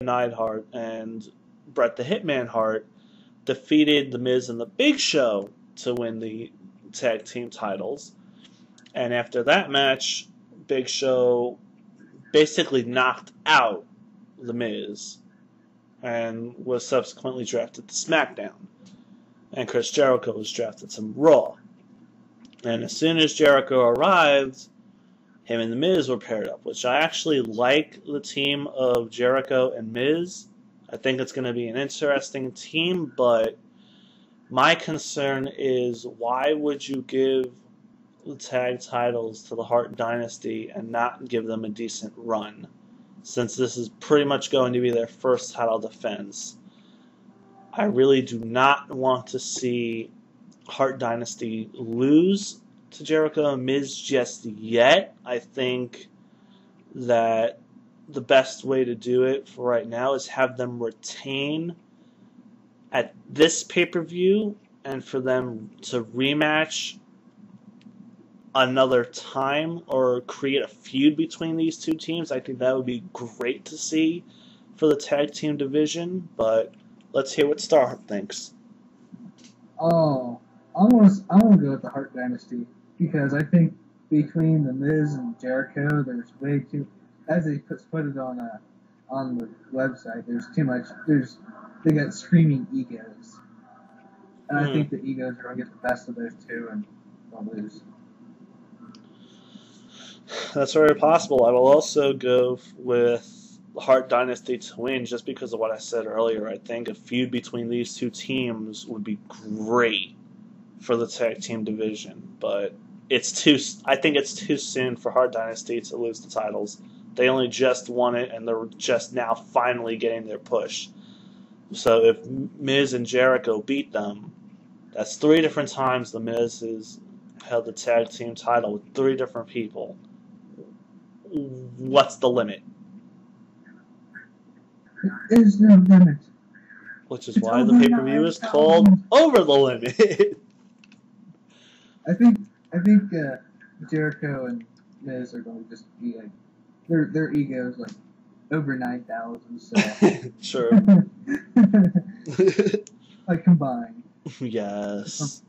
Neidhart and Bret the Hitman Hart defeated The Miz and The Big Show to win the tag team titles. And after that match, Big Show basically knocked out The Miz and was subsequently drafted to SmackDown. And Chris Jericho was drafted to Raw. And as soon as Jericho arrived, him and The Miz were paired up, which I actually like the team of Jericho and Miz. I think it's going to be an interesting team, but my concern is why would you give the tag titles to the Hart Dynasty and not give them a decent run, since this is pretty much going to be their first title defense. I really do not want to see Hart Dynasty lose to Jericho and Miz just yet. I think that the best way to do it for right now is have them retain at this pay-per-view and for them to rematch another time or create a feud between these two teams. I think that would be great to see for the tag team division, but let's hear what Starhart thinks. Oh, I want to go with the Hart Dynasty because I think between the Miz and Jericho, there's way too, as they put it on the website. There's too much. They got screaming egos, and I think the egos are gonna get the best of those two and they'll lose. That's very possible. I will also go with the Hart Dynasty to win just because of what I said earlier. I think a feud between these two teams would be great for the tag team division, but I think it's too soon for Hart Dynasty to lose the titles. They only just won it, and they're just now finally getting their push. So if Miz and Jericho beat them, that's 3 different times the Miz has held the tag team title with 3 different people. What's the limit? There's no limit. Which is why the pay-per-view is called Over the Limit. I think Jericho and Miz are going to just be like their egos like over 9,000. So Sure. Like combined. Yes.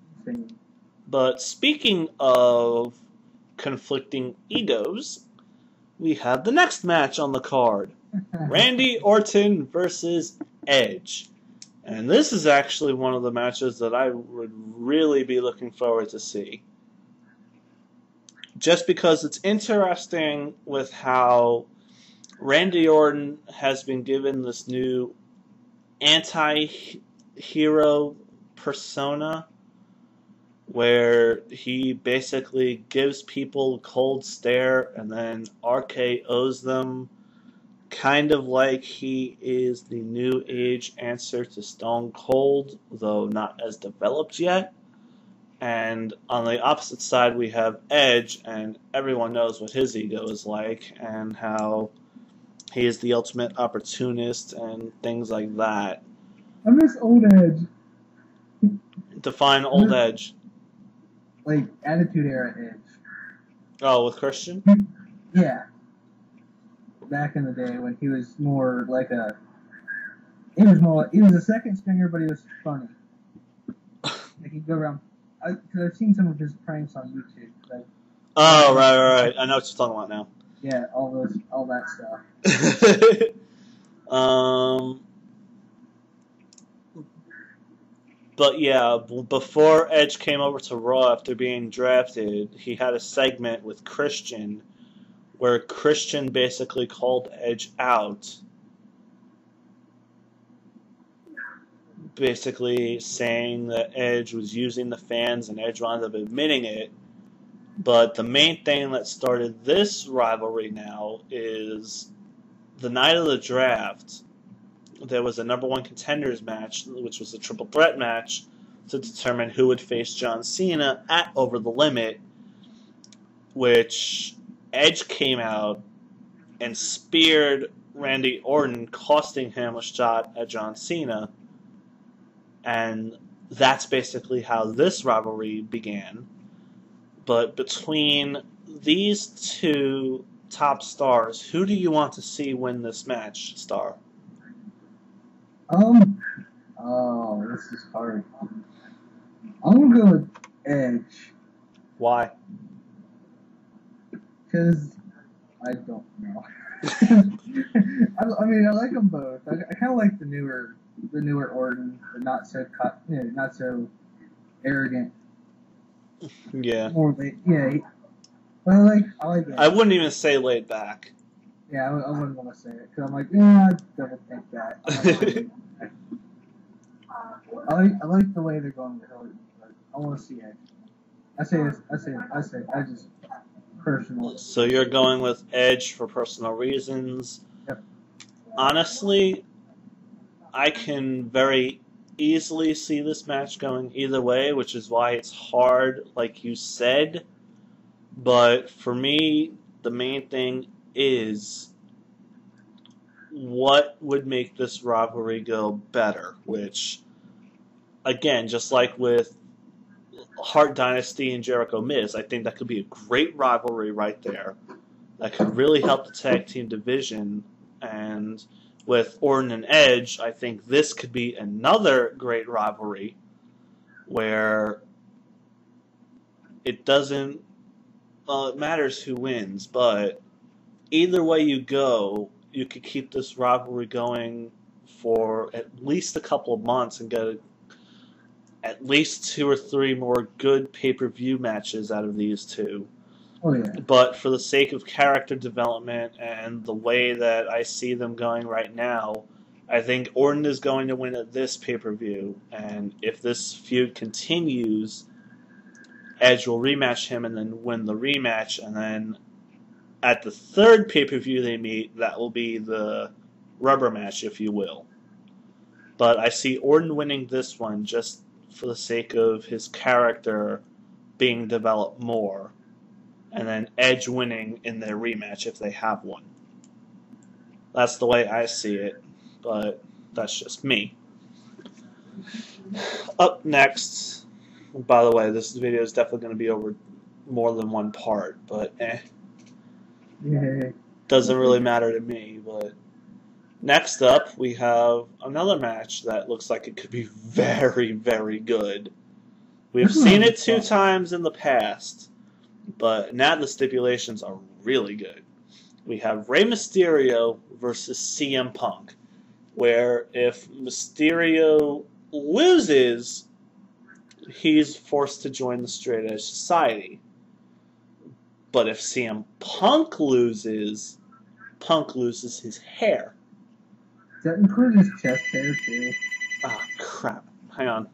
But speaking of conflicting egos, we have the next match on the card. Randy Orton versus Edge. And this is actually one of the matches that I would really be looking forward to see. Just because it's interesting with how Randy Orton has been given this new anti-hero persona where he basically gives people a cold stare and then RKO's them, kind of like he is the new age answer to Stone Cold, though not as developed yet. And on the opposite side we have Edge, and everyone knows what his ego is like and how he is the ultimate opportunist and things like that. I miss old Edge. Define old Edge. Like Attitude Era Edge. Oh, with Christian? Yeah. Back in the day when he was more like he was a second stringer, but he was funny. Like he'd go around. Because I've seen some of his pranks on YouTube. Like, oh, right. I know what you're talking about now. Yeah, all that stuff. But yeah, before Edge came over to Raw after being drafted, he had a segment with Christian where Christian basically called Edge out, basically saying that Edge was using the fans, and Edge wound up admitting it. But the main thing that started this rivalry now is the night of the draft, there was a number 1 contenders match, which was a triple threat match to determine who would face John Cena at Over the Limit, which Edge came out and speared Randy Orton, costing him a shot at John Cena. And that's basically how this rivalry began. But between these two top stars, who do you want to see win this match, Star? Oh, this is hard. I'm gonna go with Edge, Why? because I don't know. I mean, I like them both. I kind of like the newer Orton, but not so not so arrogant. Yeah. More late, yeah. But I like Edge. I wouldn't even say laid back. Yeah, I wouldn't want to say it because I'm like, yeah, I don't think that. I'm not saying that. I like the way they're going with Orton, but I want to see Edge. I just personal. So you're going with Edge for personal reasons. Yep. Honestly, I can very easily see this match going either way, which is why it's hard, like you said. But for me, the main thing is what would make this rivalry go better, which, again, just like with Hart Dynasty and Jericho Miz, I think that could be a great rivalry right there. That could really help the tag team division. And with Orton and Edge, I think this could be another great rivalry where it doesn't, well, it matters who wins, but either way you go, you could keep this rivalry going for at least a couple of months and get at least 2 or 3 more good pay-per-view matches out of these two. Oh yeah. But for the sake of character development and the way that I see them going right now, I think Orton is going to win at this pay-per-view. And if this feud continues, Edge will rematch him and then win the rematch. And then at the third pay-per-view they meet, that will be the rubber match, if you will. But I see Orton winning this one just for the sake of his character being developed more, and then Edge winning in their rematch if they have one. That's the way I see it, but that's just me. Up next, by the way, this video is definitely going to be over more than one part, but Yeah. doesn't really matter to me. But next up, we have another match that looks like it could be very, very good. We've seen it 2 times in the past, but now the stipulations are really good. We have Rey Mysterio versus CM Punk, where if Mysterio loses, he's forced to join the Straight Edge Society. But if CM Punk loses his hair. Does that include his chest hair too? Ah, crap. Hang on.